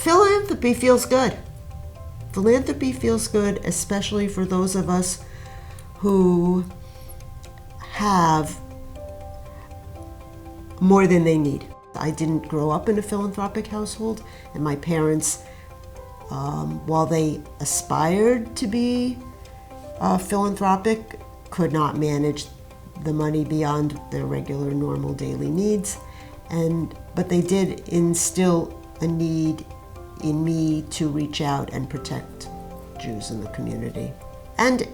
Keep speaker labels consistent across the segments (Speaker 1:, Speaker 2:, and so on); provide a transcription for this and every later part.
Speaker 1: Philanthropy feels good. Philanthropy feels good, especially for those of us who have more than they need. I didn't grow up in a philanthropic household, and my parents, while they aspired to be philanthropic, could not manage the money beyond their regular, normal daily needs. But they did instill a need in me to reach out and protect Jews in the community, and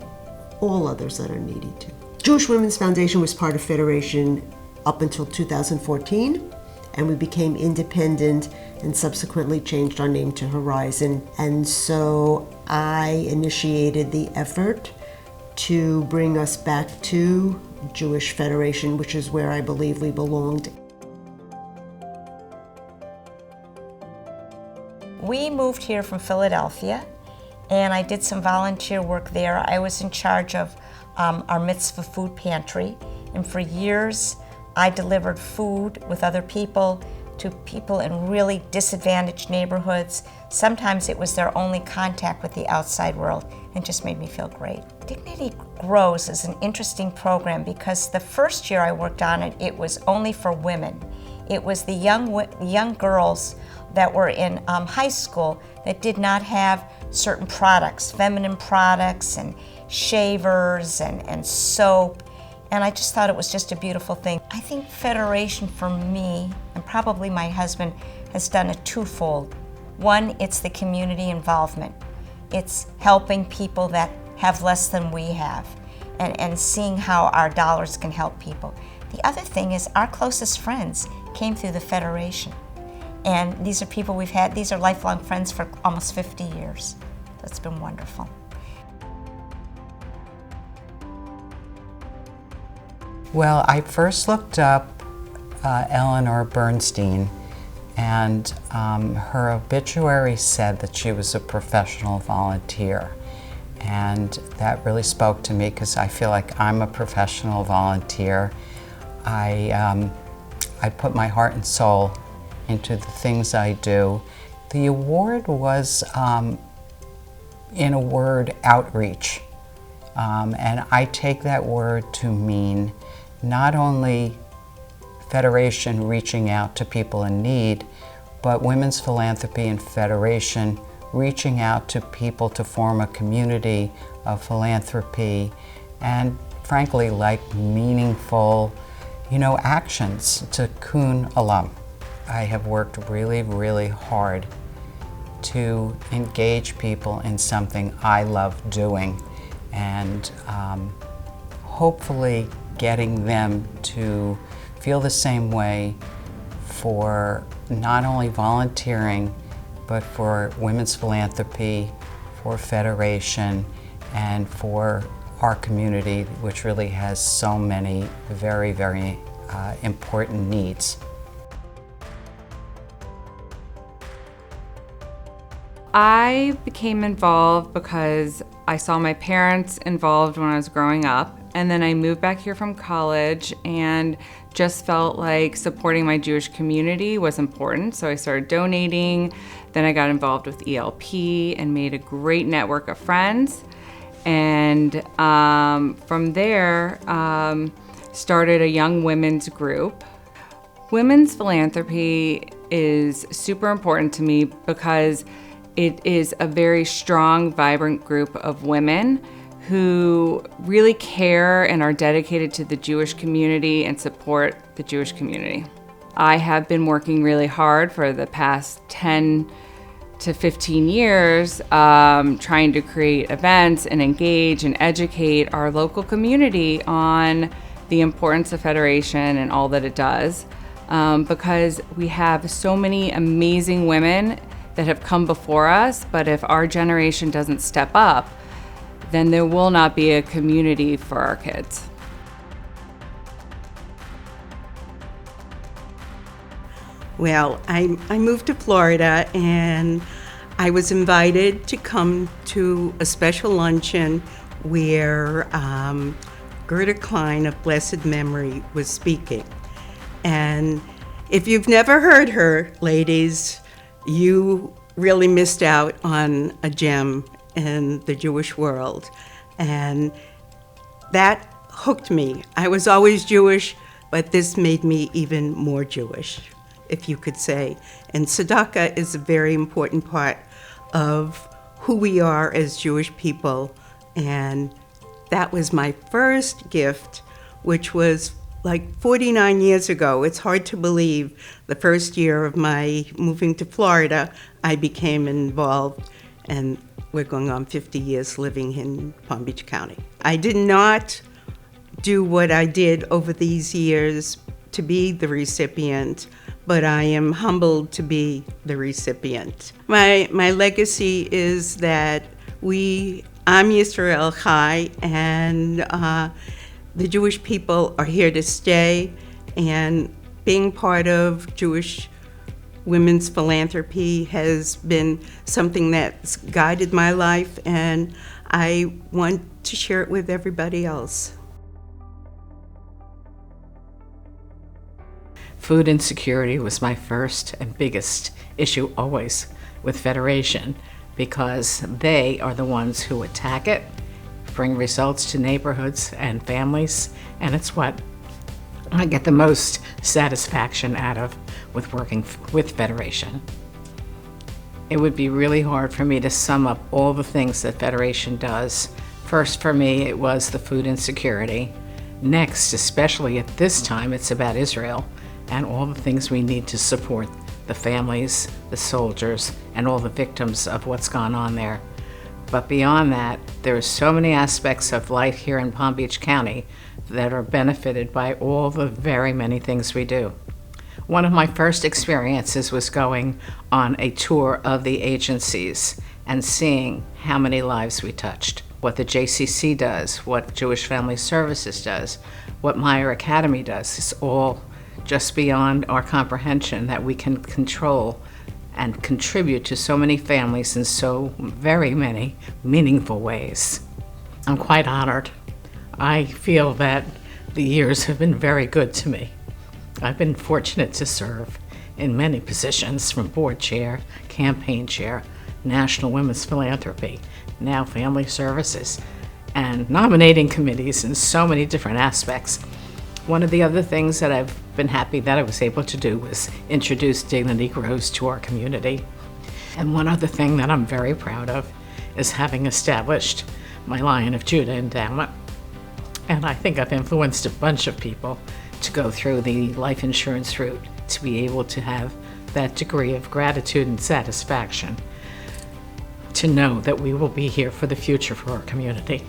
Speaker 1: all others that are needy too. Jewish Women's Foundation was part of Federation up until 2014, and we became independent and subsequently changed our name to Horizon. And so I initiated the effort to bring us back to Jewish Federation, which is where I believe we belonged.
Speaker 2: We moved here from Philadelphia, and I did some volunteer work there. I was in charge of our mitzvah food pantry, and for years I delivered food with other people to people in really disadvantaged neighborhoods. Sometimes it was their only contact with the outside world, and just made me feel great. Dignity Grows is an interesting program because the first year I worked on it, it was only for women. It was the young girls that were in high school that did not have certain products, feminine products and shavers and soap. And I just thought it was just a beautiful thing. I think Federation for me, and probably my husband, has done a twofold. One, it's the community involvement. It's helping people that have less than we have and seeing how our dollars can help people. The other thing is our closest friends came through the Federation. And these are people we've had, these are lifelong friends for almost 50 years. That's been wonderful.
Speaker 3: Well, I first looked up Eleanor Bernstein, and her obituary said that she was a professional volunteer. And that really spoke to me because I feel like I'm a professional volunteer. I put my heart and soul into the things I do. The award was, in a word, outreach. And I take that word to mean not only Federation reaching out to people in need, but Women's Philanthropy and Federation reaching out to people to form a community of philanthropy and, frankly, like meaningful, actions to Kuhn alum. I have worked really, really hard to engage people in something I love doing, and hopefully getting them to feel the same way for not only volunteering, but for Women's Philanthropy, for Federation, and for our community, which really has so many very, very important needs.
Speaker 4: I became involved because I saw my parents involved when I was growing up, and then I moved back here from college and just felt like supporting my Jewish community was important, so I started donating. Then I got involved with ELP and made a great network of friends, and from there started a young women's group. Women's philanthropy is super important to me because it is a very strong, vibrant group of women who really care and are dedicated to the Jewish community and support the Jewish community. I have been working really hard for the past 10 to 15 years trying to create events and engage and educate our local community on the importance of Federation and all that it does, because we have so many amazing women that have come before us, but if our generation doesn't step up, then there will not be a community for our kids.
Speaker 5: Well, I moved to Florida, and I was invited to come to a special luncheon where Gerda Klein of blessed memory was speaking. And if you've never heard her, ladies, you really missed out on a gem in the Jewish world. And that hooked me. I was always Jewish, but this made me even more Jewish, if you could say. And tzedakah is a very important part of who we are as Jewish people. And that was my first gift, which was like 49 years ago. It's hard to believe. The first year of my moving to Florida, I became involved, and we're going on 50 years living in Palm Beach County. I did not do what I did over these years to be the recipient, but I am humbled to be the recipient. My legacy is that I'm Yisrael Chai, and the Jewish people are here to stay, and being part of Jewish Women's Philanthropy has been something that's guided my life, and I want to share it with everybody else.
Speaker 6: Food insecurity was my first and biggest issue always with Federation, because they are the ones who attack it, bring results to neighborhoods and families, and it's what I get the most satisfaction out of with working with Federation. It would be really hard for me to sum up all the things that Federation does. First, for me, it was the food insecurity. Next, especially at this time, it's about Israel and all the things we need to support the families, the soldiers, and all the victims of what's gone on there. But beyond that, there are so many aspects of life here in Palm Beach County that are benefited by all the very many things we do. One of my first experiences was going on a tour of the agencies and seeing how many lives we touched, what the JCC does, what Jewish Family Services does, what Meyer Academy does. It's all just beyond our comprehension that we can control and contribute to so many families in so very many meaningful ways. I'm quite honored. I feel that the years have been very good to me. I've been fortunate to serve in many positions, from board chair, campaign chair, National Women's Philanthropy, now Family Services, and nominating committees in so many different aspects. One of the other things that I've been happy that I was able to do was introduce Dignity Grows to our community. And one other thing that I'm very proud of is having established my Lion of Judah endowment. And I think I've influenced a bunch of people to go through the life insurance route, to be able to have that degree of gratitude and satisfaction, to know that we will be here for the future for our community.